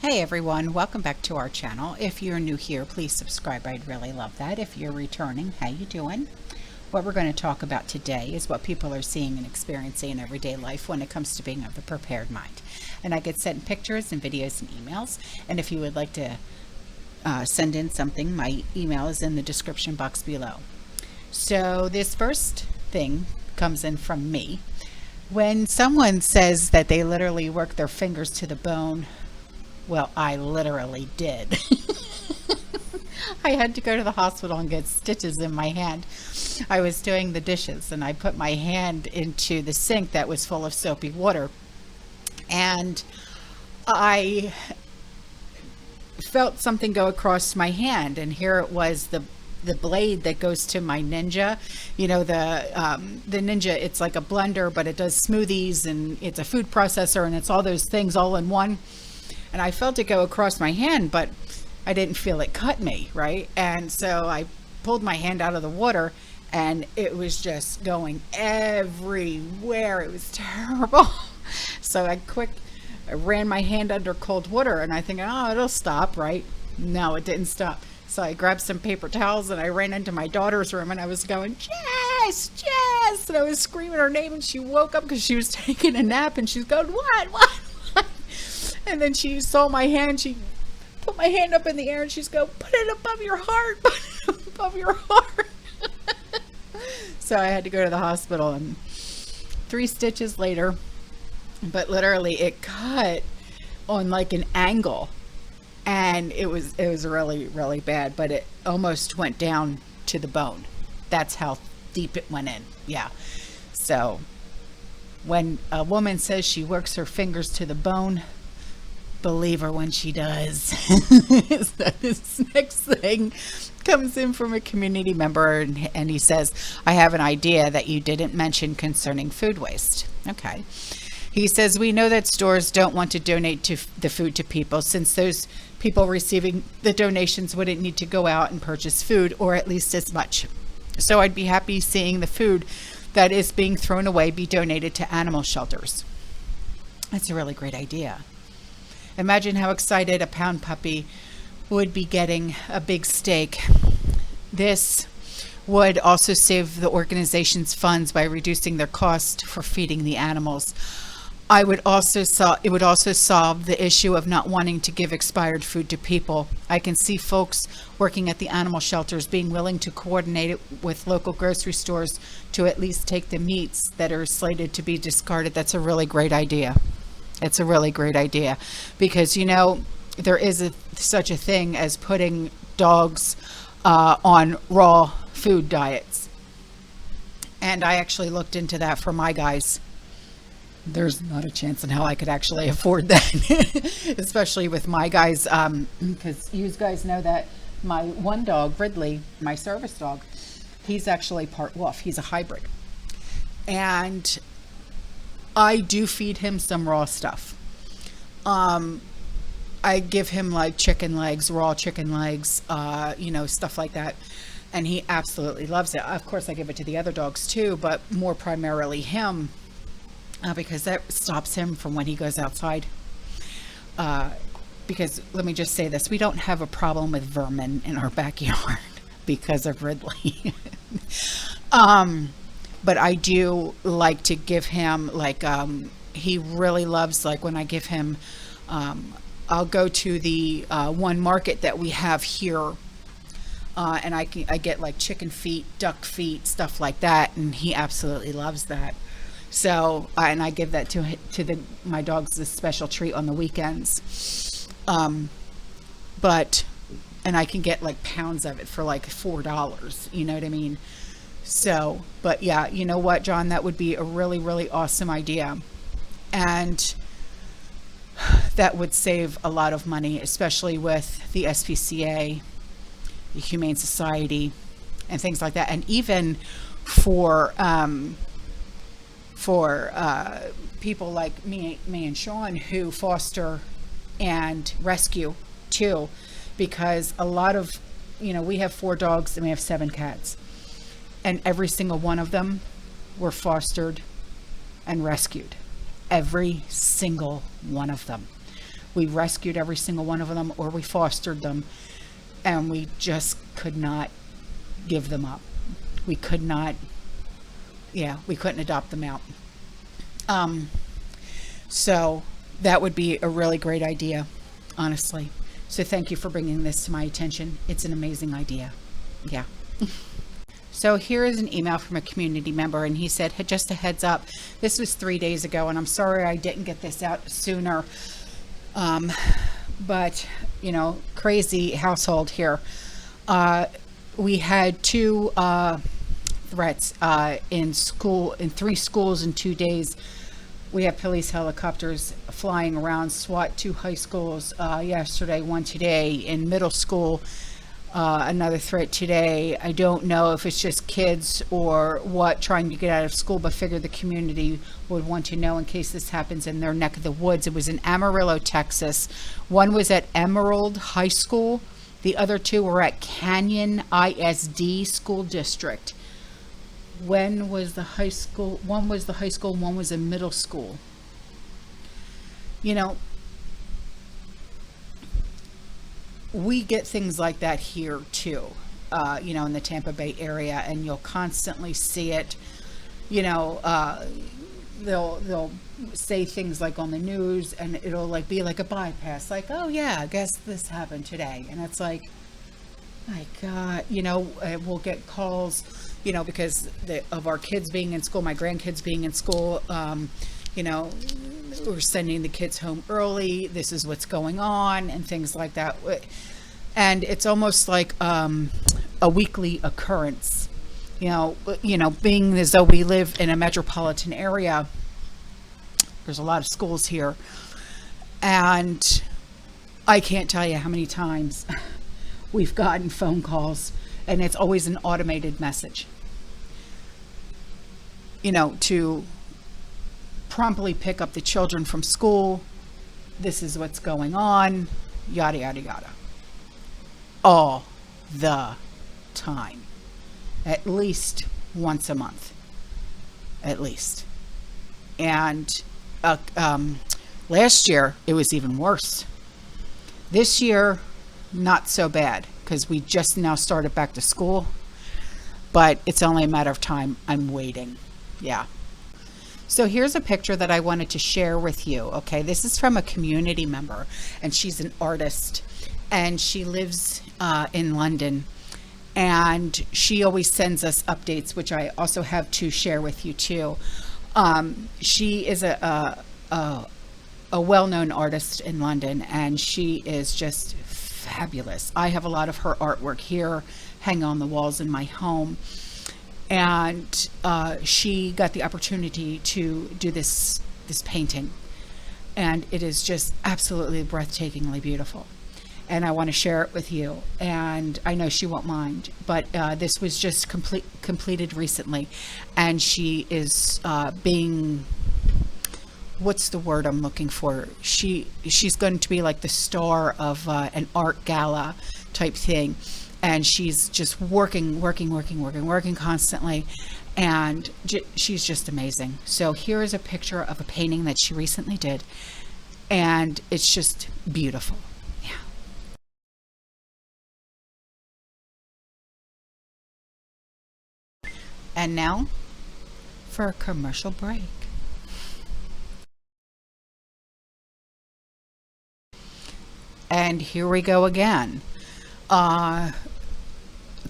Hey everyone, welcome back to our channel. If you're new here, please subscribe. I'd really love that. If you're returning, how you doing? What we're going to talk about today is what people are seeing and experiencing in everyday life when it comes to being of the prepared mind. And I get sent pictures and videos and emails. And if you would like to send in something, my email is in the description box below. So this first thing comes in from me. When someone says that they literally work their fingers to the bone, well, I literally did. I had to go to the hospital and get stitches in my hand. I was doing the dishes and I put my hand into the sink that was full of soapy water. And I felt something go across my hand, and here it was, the blade that goes to my Ninja. You know, the Ninja, it's like a blender, but it does smoothies and it's a food processor and it's all those things all in one. And I felt it go across my hand, but I didn't feel it cut me, right? And so I pulled my hand out of the water and it was just going everywhere. It was terrible. So I ran my hand under cold water and I think, oh, it'll stop, right? No, it didn't stop. So I grabbed some paper towels and I ran into my daughter's room and I was going, Jess, Jess! And I was screaming her name and she woke up because she was taking a nap and she's going, what? And then she saw my hand, she put my hand up in the air and she's going, put it above your heart, put it above your heart. So I had to go to the hospital, and 3 stitches later, but literally it cut on like an angle, and it was really, really bad, but it almost went down to the bone. That's how deep it went in. Yeah. So when a woman says she works her fingers to the bone, believe her when she does. This next thing comes in from a community member, and he says, I have an idea that you didn't mention concerning food waste. Okay. He says, we know that stores don't want to donate the food to people, since those people receiving the donations wouldn't need to go out and purchase food, or at least as much. So I'd be happy seeing the food that is being thrown away be donated to animal shelters. That's a really great idea. Imagine how excited a pound puppy would be getting a big steak. This would also save the organization's funds by reducing their cost for feeding the animals. It would also solve the issue of not wanting to give expired food to people. I can see folks working at the animal shelters being willing to coordinate it with local grocery stores to at least take the meats that are slated to be discarded. That's a really great idea. It's a really great idea, because, you know, there is such a thing as putting dogs on raw food diets. And I actually looked into that for my guys. There's not a chance in hell I could actually afford that, especially with my guys, because you guys know that my one dog, Ridley, my service dog, he's actually part wolf. He's a hybrid. And I do feed him some raw stuff. I give him like chicken legs, raw chicken legs, stuff like that. And he absolutely loves it. Of course, I give it to the other dogs too, but more primarily him, because that stops him from when he goes outside. Because let me just say this, we don't have a problem with vermin in our backyard because of Ridley. But I do like to give him, like, he really loves, like, when I give him, I'll go to the one market that we have here, and I get like chicken feet, duck feet, stuff like that, and he absolutely loves that. So, and I give that to my dogs as a special treat on the weekends. And I can get like pounds of it for like $4, you know what I mean? So, but yeah, you know what, John, that would be a really, really awesome idea. And that would save a lot of money, especially with the SPCA, the Humane Society, and things like that. And even for people like me and Sean who foster and rescue too, because a lot of, we have 4 dogs and we have 7 cats. And every single one of them were fostered and rescued. Every single one of them. We rescued every single one of them, or we fostered them, and we just could not give them up. We could not, yeah, we couldn't adopt them out. So that would be a really great idea, honestly. So thank you for bringing this to my attention. It's an amazing idea. Yeah. So here is an email from a community member, and he said, "Hey, just a heads up, this was 3 days ago, and I'm sorry I didn't get this out sooner. But, you know, crazy household here. We had two threats in 3 schools in 2 days. We have police helicopters flying around, SWAT, 2 high schools yesterday, 1 today in middle school. Another threat today. I don't know if it's just kids or what, trying to get out of school, but figured the community would want to know in case this happens in their neck of the woods." It was in Amarillo, Texas. One was at Emerald High School. The other 2 were at Canyon ISD School District. When was the high school? One was the high school, one was a middle school. You know, we get things like that here too, you know, in the Tampa Bay area, and you'll constantly see it. You know, they'll say things like on the news, and it'll like be like a bypass, like, "Oh yeah, I guess this happened today," and it's like, my God, you know, we'll get calls, you know, because of our kids being in school, my grandkids being in school. You know, we're sending the kids home early. This is what's going on, and things like that. And it's almost like a weekly occurrence. You know, being as though we live in a metropolitan area, there's a lot of schools here, and I can't tell you how many times we've gotten phone calls, and it's always an automated message. You know, to promptly pick up the children from school. This is what's going on, yada, yada, yada. All the time. At least once a month. At least. And last year, it was even worse. This year, not so bad, because we just now started back to school. But it's only a matter of time. I'm waiting. Yeah. So here's a picture that I wanted to share with you. Okay, this is from a community member, and she's an artist, and she lives in London, and she always sends us updates, which I also have to share with you too. She is a well-known artist in London, and she is just fabulous. I have a lot of her artwork here, hanging on the walls in my home. And she got the opportunity to do this painting, and it is just absolutely breathtakingly beautiful. And I want to share it with you, and I know she won't mind. But this was just completed recently, and she is being, what's the word I'm looking for? She's going to be like the star of an art gala type thing. And she's just working constantly, and she's just amazing. So here is a picture of a painting that she recently did, and it's just beautiful. Yeah. And now for a commercial break. And here we go again.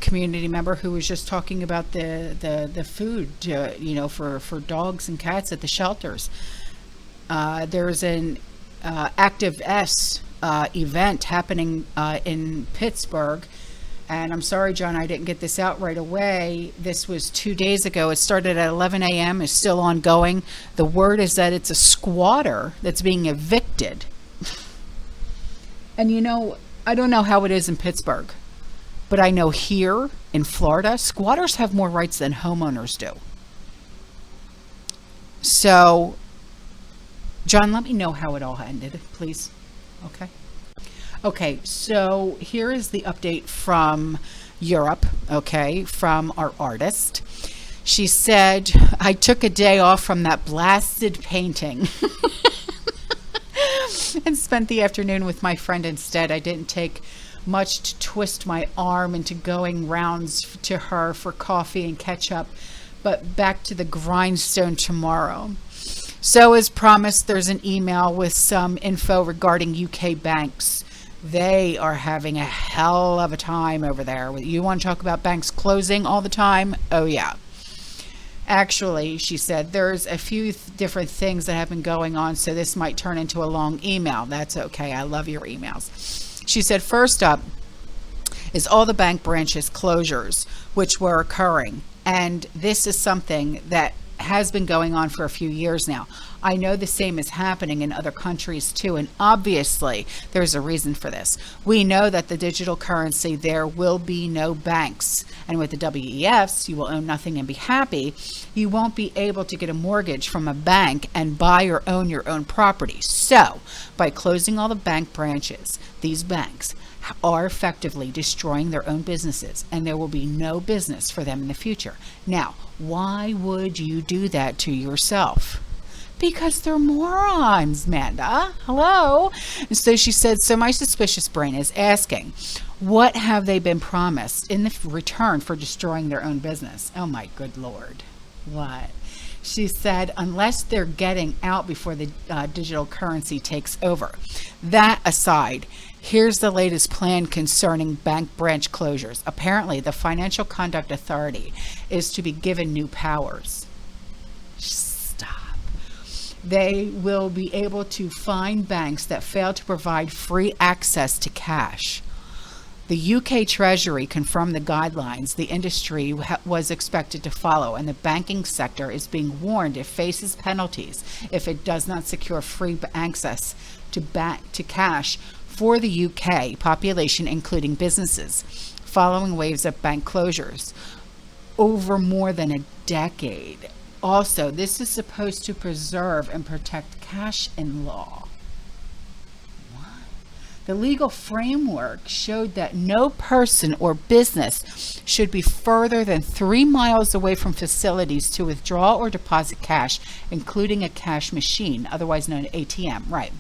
Community member who was just talking about the food, you know, for dogs and cats at the shelters. There's an Active S event happening in Pittsburgh, and I'm sorry, John, I didn't get this out right away. This was 2 days ago. It started at 11 a.m. It's still ongoing. The word is that it's a squatter that's being evicted. And you know, I don't know how it is in Pittsburgh, but I know here in Florida, squatters have more rights than homeowners do. So, John, let me know how it all ended, please. Okay. Okay, so here is the update from Europe, okay, from our artist. She said, "I took a day off from that blasted painting." and spent the afternoon with my friend instead. I didn't take much to twist my arm into going rounds to her for coffee and catch up, but back to the grindstone tomorrow. So as promised, there's an email with some info regarding UK banks. They are having a hell of a time over there. You want to talk about banks closing all the time? Oh yeah. Actually, she said, there's a few different things that have been going on, so this might turn into a long email. That's okay. I love your emails. She said, first up is all the bank branches closures, which were occurring. And this is something that has been going on for a few years now. I know the same is happening in other countries too, and obviously there's a reason for this. We know that the digital currency, there will be no banks, and with the WEFs, you will own nothing and be happy. You won't be able to get a mortgage from a bank and buy or own your own property. So by closing all the bank branches, these banks are effectively destroying their own businesses, and there will be no business for them in the future. Now, why would you do that to yourself? Because they're morons, Amanda. Hello? And so she said, so my suspicious brain is asking, what have they been promised in the return for destroying their own business? Oh my good Lord. What? She said, unless they're getting out before the digital currency takes over. That aside, here's the latest plan concerning bank branch closures. Apparently, the Financial Conduct Authority is to be given new powers. Stop. They will be able to fine banks that fail to provide free access to cash. The UK Treasury confirmed the guidelines the industry was expected to follow, and the banking sector is being warned it faces penalties if it does not secure free access to cash for the UK population, including businesses, following waves of bank closures over more than a decade. Also, this is supposed to preserve and protect cash in law. The legal framework showed that no person or business should be further than 3 miles away from facilities to withdraw or deposit cash, including a cash machine, otherwise known as ATM, right?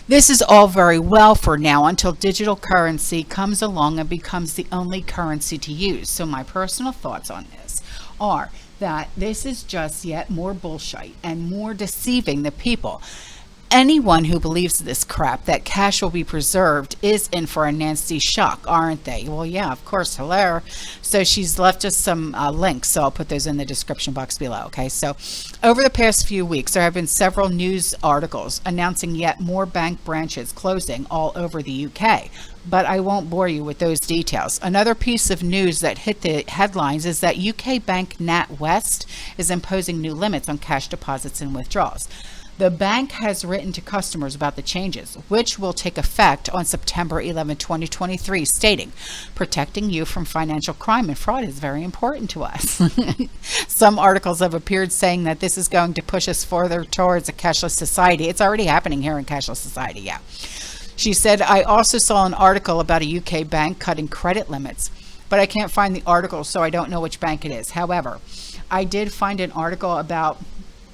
This is all very well for now until digital currency comes along and becomes the only currency to use. So my personal thoughts on this are that this is just yet more bullshit and more deceiving the people. Anyone who believes this crap that cash will be preserved is in for a nasty shock, aren't they? Well, yeah, of course. Hello. So she's left us some links, so I'll put those in the description box below. Okay, so over the past few weeks, there have been several news articles announcing yet more bank branches closing all over the UK. But I won't bore you with those details. Another piece of news that hit the headlines is that UK bank NatWest is imposing new limits on cash deposits and withdrawals. The bank has written to customers about the changes, which will take effect on September 11, 2023, stating, protecting you from financial crime and fraud is very important to us. Some articles have appeared saying that this is going to push us further towards a cashless society. It's already happening here in cashless society, yeah. She said, I also saw an article about a UK bank cutting credit limits, but I can't find the article, so I don't know which bank it is. However, I did find an article about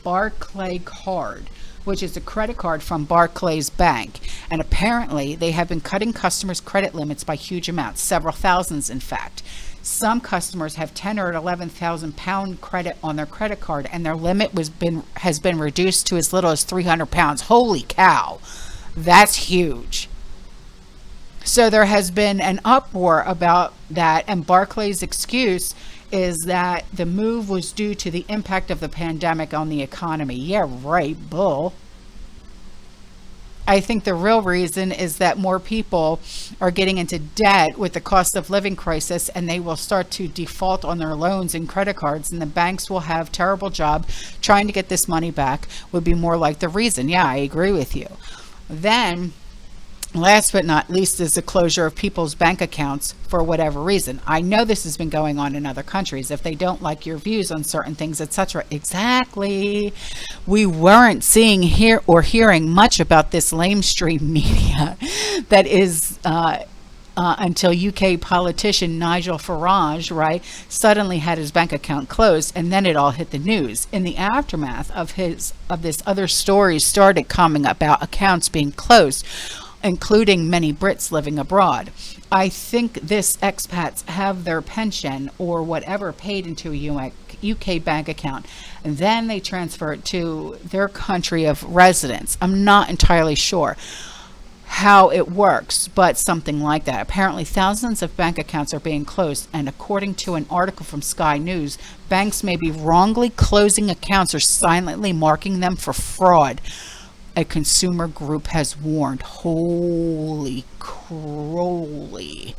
Barclay Card, which is a credit card from Barclays Bank. And apparently they have been cutting customers' credit limits by huge amounts, several thousands in fact. Some customers have 10 or 11,000 pound credit on their credit card, and their limit has been reduced to as little as 300 pounds. Holy cow, that's huge. So there has been an uproar about that, and Barclays' excuse is that the move was due to the impact of the pandemic on the economy. Yeah, right, bull. I think the real reason is that more people are getting into debt with the cost of living crisis, and they will start to default on their loans and credit cards, and the banks will have terrible job trying to get this money back would be more like the reason. Yeah, I agree with you. Then last but not least is the closure of people's bank accounts for whatever reason. I know this has been going on in other countries. If they don't like your views on certain things, etc. Exactly. We weren't seeing hearing much about this lamestream media that is until UK politician Nigel Farage, right, suddenly had his bank account closed, and then it all hit the news. In the aftermath of this, other stories started coming about accounts being closed, including many Brits living abroad. I think this expats have their pension or whatever paid into a UK bank account, and then they transfer it to their country of residence. I'm not entirely sure how it works, but something like that. Apparently, thousands of bank accounts are being closed, and according to an article from Sky News, banks may be wrongly closing accounts or silently marking them for fraud. A consumer group has warned. Holy crowley.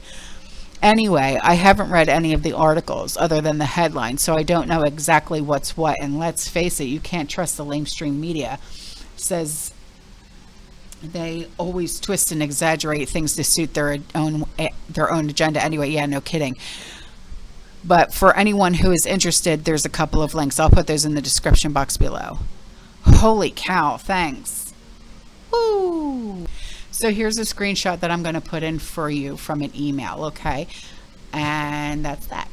Anyway, I haven't read any of the articles other than the headline, so I don't know exactly what's what. And let's face it, you can't trust the lamestream media. Says they always twist and exaggerate things to suit their own agenda. Anyway, yeah, no kidding. But for anyone who is interested, there's a couple of links. I'll put those in the description box below. Holy cow, thanks. Woo! So here's a screenshot that I'm going to put in for you from an email, okay? And that's that.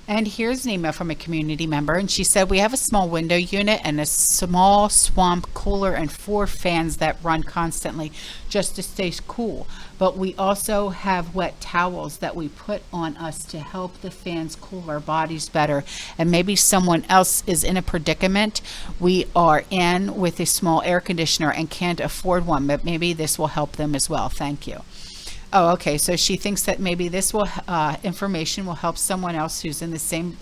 And here's an email from a community member, and she said, we have a small window unit and a small swamp cooler and 4 fans that run constantly just to stay cool. But we also have wet towels that we put on us to help the fans cool our bodies better. And maybe someone else is in a predicament we are in with a small air conditioner and can't afford one, but maybe this will help them as well. Thank you. Oh, okay. So she thinks that maybe this will information will help someone else who's in the same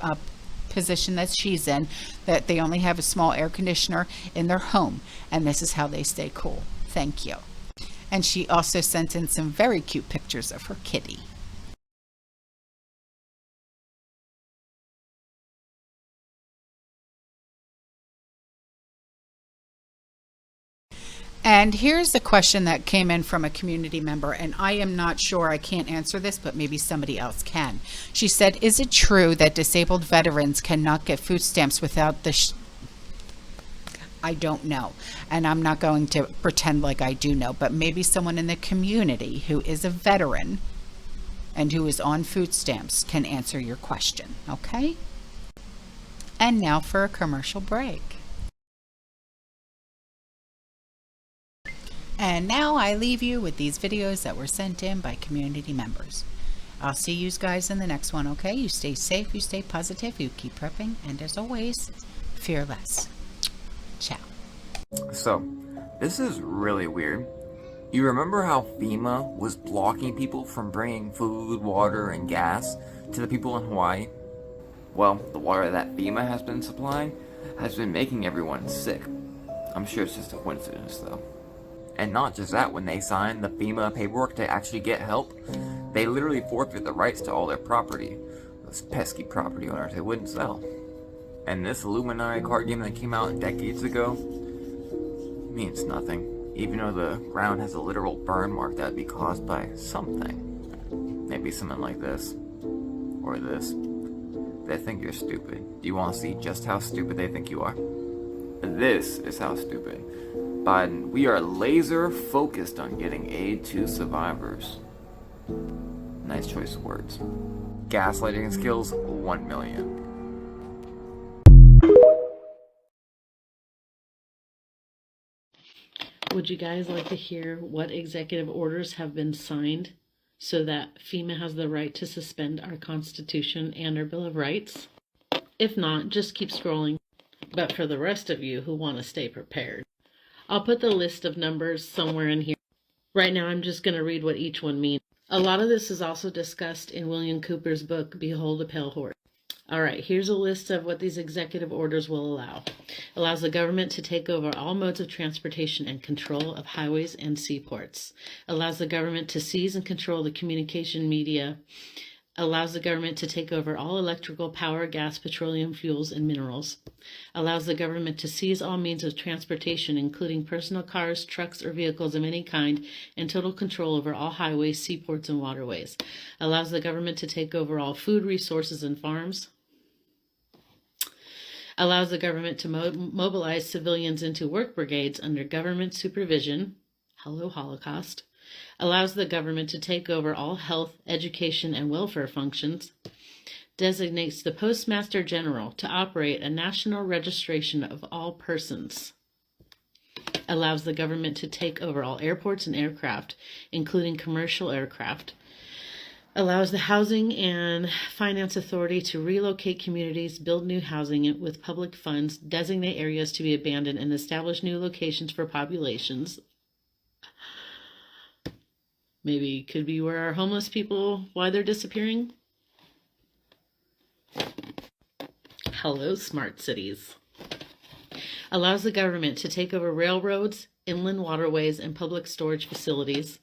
position that she's in, that they only have a small air conditioner in their home, and this is how they stay cool. Thank you. And she also sent in some very cute pictures of her kitty. And here's the question that came in from a community member, and I am not sure, I can't answer this, but maybe somebody else can. She said, is it true that disabled veterans cannot get food stamps without the I don't know, and I'm not going to pretend like I do know, but maybe someone in the community who is a veteran and who is on food stamps can answer your question, okay? And now for a commercial break. And now I leave you with these videos that were sent in by community members. I'll see you guys in the next one, okay? You stay safe, you stay positive, you keep prepping, and as always, fear less. Ciao. So, this is really weird. You remember how FEMA was blocking people from bringing food, water, and gas to the people in Hawaii? Well, the water that FEMA has been supplying has been making everyone sick. I'm sure it's just a coincidence, though. And not just that, when they signed the FEMA paperwork to actually get help, they literally forfeit the rights to all their property. Those pesky property owners they wouldn't sell. And this Illuminati card game that came out decades ago means nothing, even though the ground has a literal burn mark that would be caused by something. Maybe something like this, or this. They think you're stupid. Do you want to see just how stupid they think you are? This is how stupid. Biden, we are laser focused on getting aid to survivors. Nice choice of words. Gaslighting skills, 1 million. Would you guys like to hear what executive orders have been signed so that FEMA has the right to suspend our Constitution and our Bill of Rights? If not, just keep scrolling. But for the rest of you who want to stay prepared, I'll put the list of numbers somewhere in here. Right now, I'm just going to read what each one means. A lot of this is also discussed in William Cooper's book, Behold a Pale Horse. All right, here's a list of what these executive orders will allow. Allows the government to take over all modes of transportation and control of highways and seaports. Allows the government to seize and control the communication media. Allows the government to take over all electrical, power, gas, petroleum, fuels, and minerals. Allows the government to seize all means of transportation, including personal cars, trucks, or vehicles of any kind, and total control over all highways, seaports, and waterways. Allows the government to take over all food resources and farms. allows the government to mobilize civilians into work brigades under government supervision. Hello, Holocaust. Allows the government to take over all health, education, and welfare functions. Designates the Postmaster General to operate a national registration of all persons. Allows the government to take over all airports and aircraft, including commercial aircraft. Allows the Housing and Finance Authority to relocate communities, build new housing with public funds, designate areas to be abandoned, and establish new locations for populations. Maybe could be where our homeless people, why they're disappearing. Hello, smart cities. Allows the government to take over railroads, inland waterways, and public storage facilities.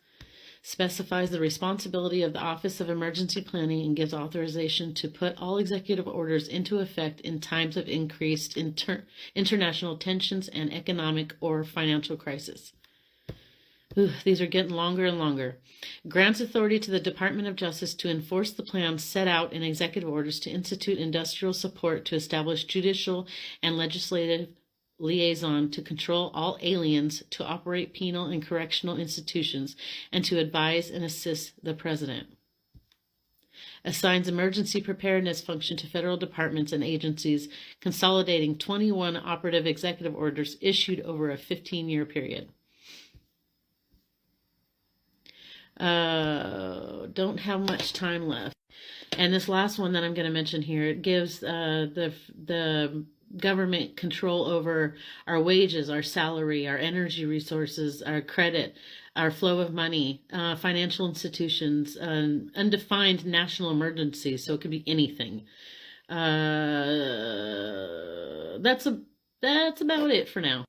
Specifies the responsibility of the Office of Emergency Planning and gives authorization to put all executive orders into effect in times of increased international tensions and economic or financial crisis. Ooh, these are getting longer and longer. Grants authority to the Department of Justice to enforce the plans set out in executive orders to institute industrial support to establish judicial and legislative liaison to control all aliens, to operate penal and correctional institutions, and to advise and assist the president. Assigns emergency preparedness function to federal departments and agencies, consolidating 21 operative executive orders issued over a 15-year period. Don't have much time left. And this last one that I'm going to mention here, it gives the government control over our wages, our salary, our energy resources, our credit, our flow of money, financial institutions, undefined national emergencies. So it could be anything. That's about it for now.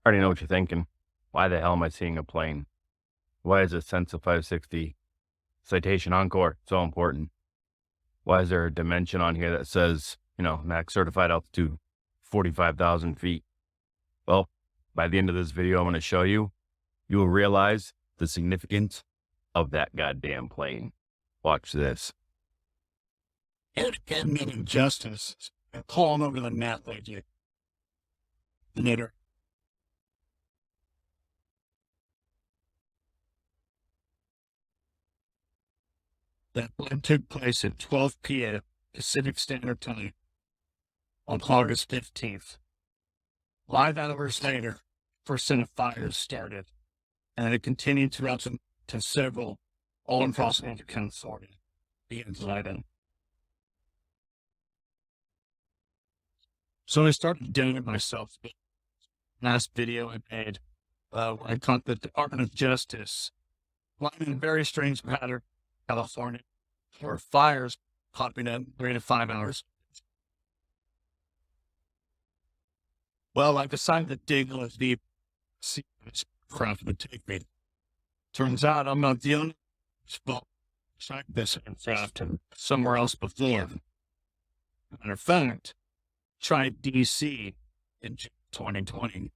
I already know what you're thinking. Why the hell am I seeing a plane? Why is a Sensa 560 Citation Encore so important? Why is there a dimension on here that says, max certified altitude, 45,000 feet? Well, by the end of this video, I'm going to show you, you will realize the significance of that goddamn plane. Watch this. Getting justice, calling over the net like you. The knitter. That blend took place at 12 p.m. Pacific Standard Time on August 15th. 5 hours later, first set of fires started, and it continued throughout to several all across California being lighted. So I started doing it myself. Last video I made, I caught the Department of Justice flying in a very strange pattern. California, where fires popping up 3 to 5 hours. Well, I decided to dig a little deep, see if this craft would take me. Turns out I'm not the only one tried this craft somewhere else before. Matter of fact, tried DC in 2020.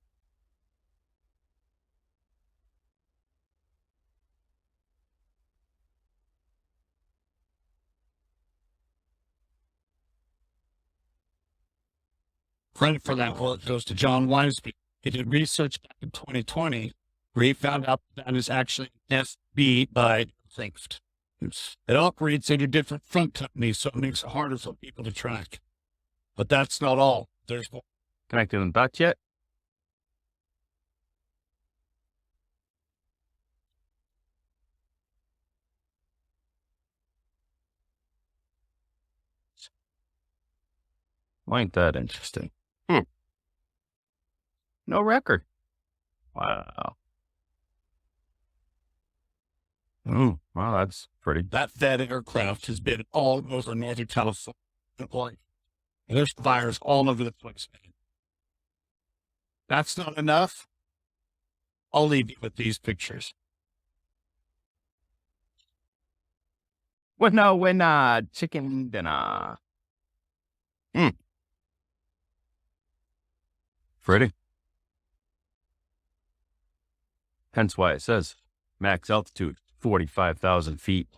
Credit for that work goes to John Weisby. He did research back in 2020 where he found out that is actually FBI theft. It operates under different front companies, so it makes it harder for people to track. But that's not all. There's more. Connected them back yet? Why ain't that interesting? No record. Wow. Wow, that's pretty. That aircraft has been all over Northern California. There's fires all over the place. That's not enough. I'll leave you with these pictures. When chicken dinner. Pretty. Hence why it says max altitude, 45,000 feet.